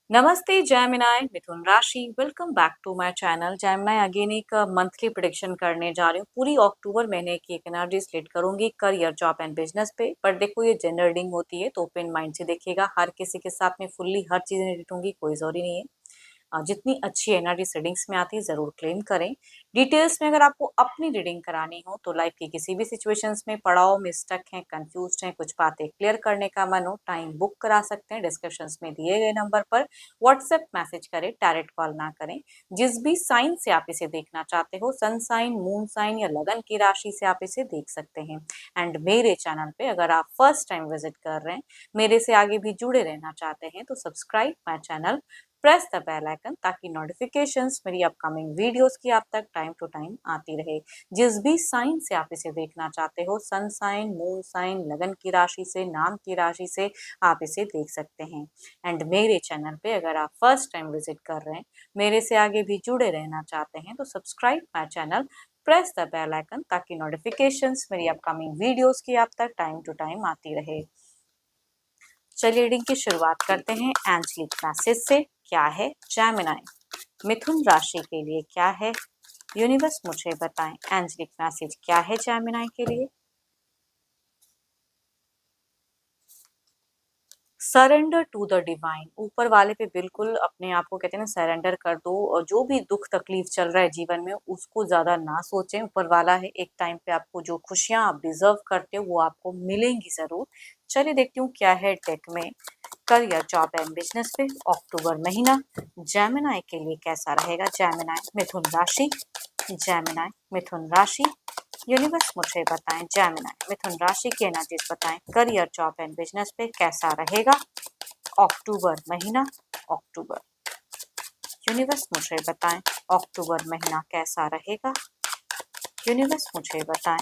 नमस्ते जेमिनाई मिथुन राशि। Welcome back to my channel Gemini. Again एक मंथली प्रिडिक्शन करने जा रही हूँ। पूरी अक्टूबर महीने की एक एनर्जी स्प्लिट करूंगी करियर, जॉब एंड बिजनेस पे। पर देखो, ये जनरल रीडिंग होती है तो ओपन माइंड से देखिएगा। हर किसी के साथ में फुल्ली हर चीजें रिलेट कोई जरूरी नहीं है। जितनी अच्छी एनर्जी रीडिंग्स में आती है जरूर क्लेम करें। डिटेल्स में अगर आपको अपनी रीडिंग करानी हो तो लाइफ की किसी भी सिचुएशंस में पड़ाव में स्टक हैं, कंफ्यूज हैं, कुछ बातें क्लियर करने का मन हो, टाइम बुक करा सकते हैं। डिस्क्रिप्शंस में दिए गए नंबर पर व्हाट्सएप मैसेज करें, डायरेक्ट कॉल ना करें। जिस भी साइन से आप इसे देखना चाहते हो, सन साइन, मून साइन या लगन की राशि से आप इसे देख सकते हैं। एंड मेरे चैनल पे अगर आप फर्स्ट टाइम विजिट कर रहे हैं, मेरे से आगे भी जुड़े रहना चाहते हैं तो subscribe my channel, press the bell icon ताकि नोटिफिकेशंस मेरी अपकमिंग वीडियोस की आप तक टाइम टू टाइम आती रहे। जिस भी साइन से आप इसे देखना चाहते हो, सन साइन, मून साइन, लगन की राशि से, नाम की राशि से आप इसे देख सकते हैं। एंड मेरे चैनल पे अगर आप फर्स्ट टाइम विजिट कर रहे हैं, मेरे से आगे भी जुड़े रहना चाहते हैं तो subscribe my channel, press the bell icon ताकि नोटिफिकेशंस मेरी अपकमिंग वीडियोस की आप तक टाइम टू टाइम आती रहे। चलिए रीडिंग की शुरुआत करते हैं एंजलिक मैसेज से। क्या है जेमिनाई मिथुन राशि के लिए, क्या है यूनिवर्स मुझे बताएं। एंजलिक मैसेज क्या है जेमिनाई के लिए। Surrender to the divine. ऊपर वाले पे बिल्कुल अपने आप को कहते हैं ना, सरेंडर कर दो। और जो भी दुख तकलीफ चल रहा है जीवन में उसको ज्यादा ना सोचें। ऊपर वाला है, एक टाइम पे आपको जो खुशियां आप डिजर्व करते हो वो आपको मिलेंगी जरूर। चलिए देखती हूँ क्या है डेक में। करियर, जॉब एंड बिजनेस पे अक्टूबर महीना जेमिनाई के लिए कैसा रहेगा। जेमिनाई मिथुन राशि, जेमिनाई मिथुन राशि, यूनिवर्स मुझे बताएं। जेमिनाई मिथुन राशि की एनर्जीज बताएं। करियर, जॉब एंड बिजनेस पे कैसा रहेगा अक्टूबर महीना। अक्टूबर, यूनिवर्स मुझे बताएं। अक्टूबर महीना कैसा रहेगा, यूनिवर्स मुझे बताएं।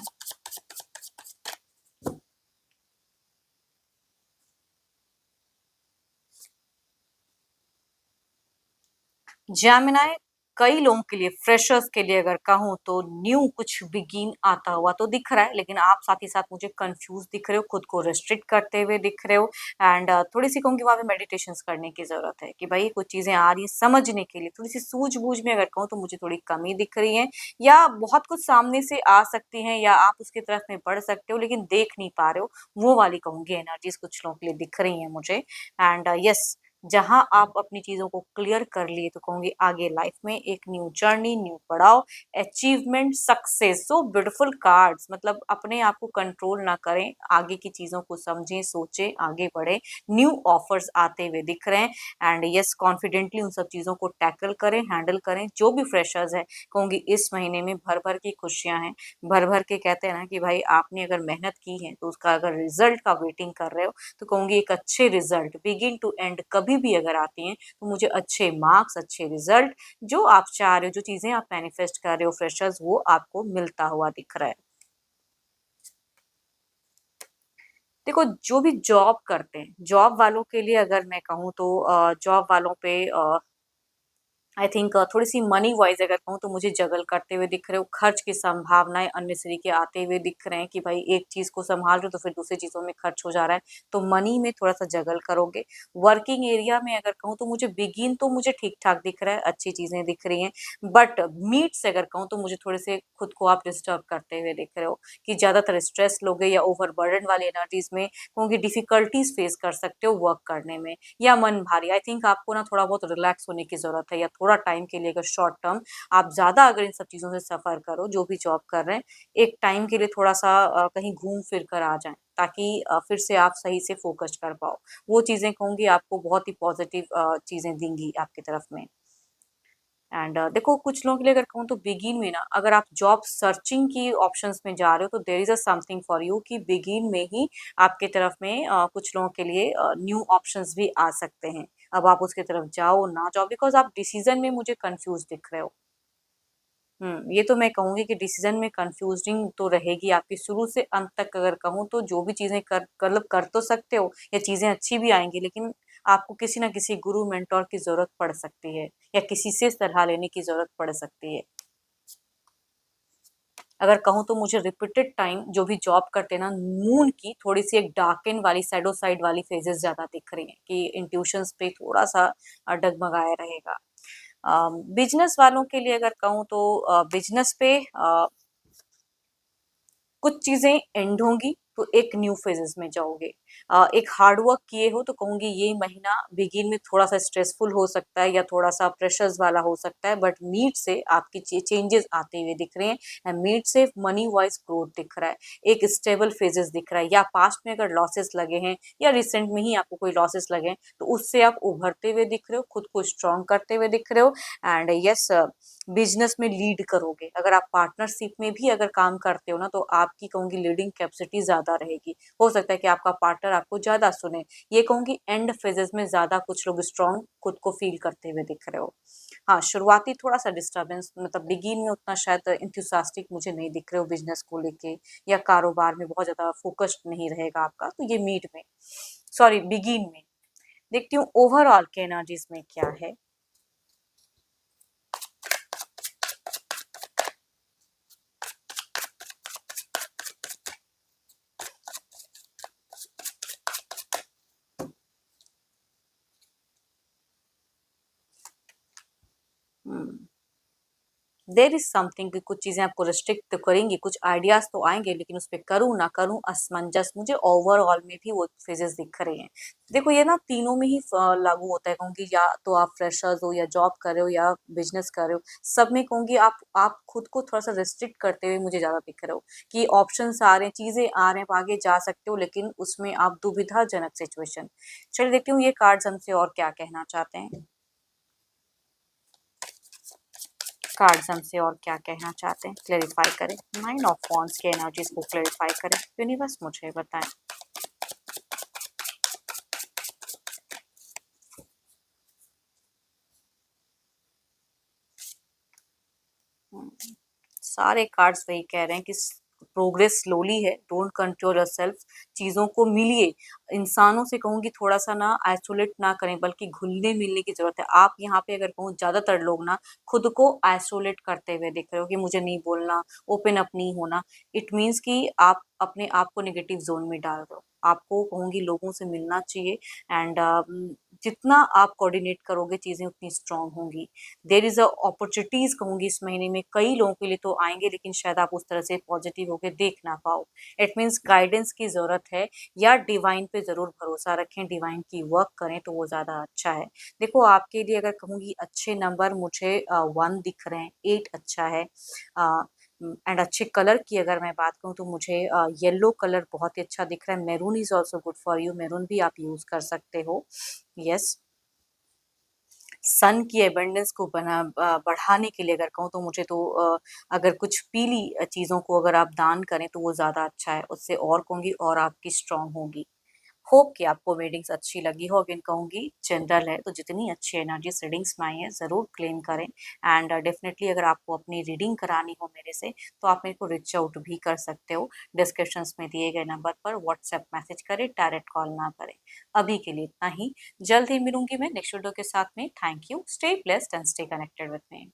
जेमिनाई कई लोगों के लिए, फ्रेशर्स के लिए अगर कहूँ तो न्यू कुछ बिगिन आता हुआ तो दिख रहा है, लेकिन आप साथ ही साथ मुझे कंफ्यूज दिख रहे हो, खुद को रिस्ट्रिक्ट करते हुए दिख रहे हो। एंड थोड़ी सी कहूँगी वहाँ पे मेडिटेशन करने की जरूरत है कि भाई कुछ चीजें आ रही हैं समझने के लिए। थोड़ी सी सूझबूझ में अगर कहूँ तो मुझे थोड़ी कमी दिख रही है, या बहुत कुछ सामने से आ सकती है या आप उसकी तरफ में बढ़ सकते हो लेकिन देख नहीं पा रहे हो। वो वाली कहूंगी एनर्जीज कुछ लोगों के लिए दिख रही है मुझे। एंड यस, जहां आप अपनी चीजों को क्लियर कर लिए तो कहूंगी आगे लाइफ में एक न्यू जर्नी, न्यू पड़ाव, achievement, success. So beautiful cards. मतलब अपने आप को कंट्रोल ना करें, आगे की चीजों को समझें, सोचें, आगे बढ़े। न्यू ऑफर्स आते हुए दिख रहे हैं एंड यस, कॉन्फिडेंटली उन सब चीजों को टैकल करें, हैंडल करें। जो भी फ्रेशर्स है कहूंगी इस महीने में भर भर की खुशियां हैं। भर भर के कहते हैं ना कि भाई आपने अगर मेहनत की है तो उसका अगर रिजल्ट का वेटिंग कर रहे हो तो कहूंगी एक अच्छे रिजल्ट बिगिन टू एंड कभी भी अगर आती हैं तो मुझे अच्छे मार्क्स, अच्छे रिजल्ट, जो आप चाह रहे हो, जो चीजें आप मैनिफेस्ट कर रहे हो फ्रेशर्स, वो आपको मिलता हुआ दिख रहा है। देखो, जो भी जॉब करते हैं, जॉब वालों के लिए अगर मैं कहूँ तो जॉब वालों पे आई थिंक थोड़ी सी मनी वाइज अगर कहूँ तो मुझे जगल करते हुए दिख रहे हो। खर्च की संभावनाएं अननेसेसरी के आते हुए दिख रहे हैं कि भाई एक चीज को संभाल रहे हो तो फिर दूसरी चीजों में खर्च हो जा रहा है, तो मनी में थोड़ा सा जगल करोगे। वर्किंग एरिया में अगर कहूँ तो मुझे बिगिन तो मुझे ठीक ठाक दिख रहा है, अच्छी चीजें दिख रही हैं। बट मीट से अगर कहूँ तो मुझे थोड़े से खुद को आप डिस्टर्ब करते हुए दिख रहे हो कि ज्यादातर स्ट्रेस लोगे या ओवर बर्डन वाली एनर्जीज में कहूँगी डिफिकल्टीज फेस कर सकते हो वर्क करने में, या मन भारी। आई थिंक आपको ना थोड़ा बहुत रिलैक्स होने की जरूरत है, या थोड़ा टाइम के लिए अगर शॉर्ट टर्म आप ज्यादा अगर इन सब चीजों से सफर करो, जो भी जॉब कर रहे हैं, एक टाइम के लिए थोड़ा सा कहीं घूम फिर कर आ जाएं ताकि फिर से आप सही से फोकस कर पाओ। वो चीजें कहूंगी आपको बहुत ही पॉजिटिव चीजें देंगी आपकी तरफ में। एंड देखो, कुछ लोगों के लिए अगर कहूँ तो बिगिन में ना, अगर आप जॉब सर्चिंग की ऑप्शंस में जा रहे हो तो there is a something for you कि बिगिन में ही आपके तरफ में कुछ लोगों के लिए न्यू ऑप्शंस भी आ सकते हैं। अब आप उसकी तरफ जाओ ना जाओ, बिकॉज आप डिसीजन में मुझे कंफ्यूज दिख रहे हो। ये तो मैं कहूंगी कि डिसीजन में कंफ्यूजिंग तो रहेगी आपकी शुरू से अंत तक। अगर कहूँ तो जो भी चीजें मतलब कर तो सकते हो, या चीजें अच्छी भी आएंगी, लेकिन आपको किसी ना किसी गुरु मेंटोर की जरूरत पड़ सकती है, या किसी से सलाह लेने की जरूरत पड़ सकती है। अगर कहूँ तो मुझे रिपीटेड टाइम जो भी जॉब करते हैं ना, मून की थोड़ी-सी एक डार्कन वाली शैडो साइड वाली फेजेज़ ज़्यादा दिख रही हैं कि इंट्यूशंस पे थोड़ा-सा डगमगाया रहेगा। बिज़नेस वालों के लिए अगर कहूँ तो बिज़नेस पे कुछ चीज़ें एंड होंगी तो एक न्यू फेजेस में जाओगे। एक हार्ड वर्क किए हो तो कहूँगी ये महीना बिगिन में थोड़ा-सा स्ट्रेसफुल हो सकता है या थोड़ा-सा प्रेशर्स वाला हो सकता है, बट नीड से आपकी चेंजेस आते हुए दिख रहे हैं एंड नीड से मनी वाइज़ ग्रोथ दिख रहा है। एक स्टेबल फेजेस दिख रहा है, या पास्ट में अगर लॉसेस लगे हैं या रिसेंट में ही आपको कोई लॉसेस लगे हैं, तो उससे आप उभरते हुए दिख रहे हो, खुद को स्ट्रॉन्ग करते हुए दिख रहे हो एंड यस बिज़नेस में लीड करोगे। अगर आप पार्टनरशिप में भी अगर काम करते हो ना, तो आपकी कहूँगी लीडिंग कैपेसिटी ज़्यादा रहेगी। हो सकता है कि आपका पार्टनर आपको ज़्यादा सुने। ये कहूँगी एंड फेजेज़ में ज़्यादा कुछ लोग स्ट्रॉन्ग खुद को फ़ील करते हुए दिख रहे हो। हाँ, शुरुआती थोड़ा-सा डिस्टर्बेंस मतलब बिगिन में उतना शायद एंथुसियास्टिक मुझे नहीं दिख रहे हो बिज़नेस को लेके, या कारोबार में बहुत ज़्यादा फ़ोकस्ड नहीं रहेगा आपका, तो ये मिड में सॉरी बिगिन में। देखती हूँ ओवरऑल के एनर्जीज़ में क्या है। हुँ। देयर इज़ समथिंग कि कुछ चीज़ें आपको रिस्ट्रिक्ट तो करेंगी, कुछ आइडियाज़ तो आएँगे, लेकिन उसपे करूँ ना करूँ असमंजस मुझे ओवरऑल में भी वो फेजेज़ दिख रहे हैं। देखो ये ना तीनों में ही लागू होता है, कहूँगी या तो आप फ्रेशर्स हो या जॉब कर रहे हो या बिज़नेस कर रहे हो, सब में कहूँगी आप खुद को थोड़ा-सा रिस्ट्रिक्ट करते हुए मुझे ज़्यादा दिख रहे हो कि ऑप्शंस आ रहे हैं, चीज़ें आ रहे हैं, आप आगे जा सकते हो, लेकिन उसमें आप दुविधाजनक सिचुएशन। चलिए देखती हूँ ये कार्ड्स हमसे और क्या कहना चाहते हैं। कार्ड्स हमसे और क्या कहना चाहते हैं, क्लेरिफाई करें। नाइन ऑफ वॉन्ड्स के एनर्जीज को क्लेरिफाई करें। यूनिवर्स मुझे बताएं। हम्म, सारे कार्ड्स वही कह रहे हैं कि प्रोग्रेस स्लोली है, डोंट कंट्रोल योरसेल्फ। चीज़ों को मिलिए, इंसानों से कहूँगी थोड़ा-सा ना आइसोलेट ना करें, बल्कि घुलने-मिलने की ज़रूरत है। आप यहाँ पे अगर कहूँ ज़्यादातर लोग ना खुद को आइसोलेट करते हुए दिख रहे हो कि मुझे नहीं बोलना, ओपन अप नहीं होना। इट मीन्स कि आप अपने आप को नेगेटिव ज़ोन में डाल रहे हो। आपको कहूँगी लोगों से मिलना चाहिए एंड जितना आप कोऑर्डिनेट करोगे चीज़ें उतनी स्ट्रॉन्ग होंगी। देयर इज़ अ अपॉर्च्युनिटीज़ कहूँगी इस महीने में कई लोगों के लिए तो आएँगे, लेकिन शायद आप उस तरह से पॉजिटिव होके देख ना पाओ। इट मीन्स गाइडेंस की ज़रूरत है, या डिवाइन पे ज़रूर भरोसा रखें, डिवाइन की वर्क करें तो वो ज़्यादा अच्छा है। देखो आपके लिए अगर कहूँगी अच्छे नंबर मुझे 1 दिख रहे हैं, 8 अच्छा है। एंड अच्छे कलर की अगर मैं बात करूँ तो मुझे येलो कलर बहुत ही अच्छा दिख रहा है। Maroon is also good for you, maroon भी आप यूज़ कर सकते हो। येस। सन की अबंडेंस को बढ़ाने के लिए अगर कहूँ तो मुझे तो अगर कुछ पीली चीज़ों को अगर आप दान करें तो वो ज़्यादा अच्छा है, उससे और कहूँगी और आपकी स्ट्रॉन्ग होगी। होप कि आपको रीडिंग्स अच्छी लगी हो। अगेन कहूँगी जनरल है, तो जितनी अच्छी एनर्जीज रीडिंग्स में आई है ज़रूर क्लेम करें एंड डेफिनेटली अगर आपको अपनी रीडिंग करानी हो मेरे से तो आप मेरे को रीच आउट भी कर सकते हो। डिस्क्रिप्शंस में दिए गए नंबर पर व्हाट्सएप मैसेज करें, डायरेक्ट कॉल ना करें। अभी के लिए इतना ही। जल्द ही मिलूंगी मैं नेक्स्ट वीडियो के साथ में। Thank you, stay blessed and stay connected with me.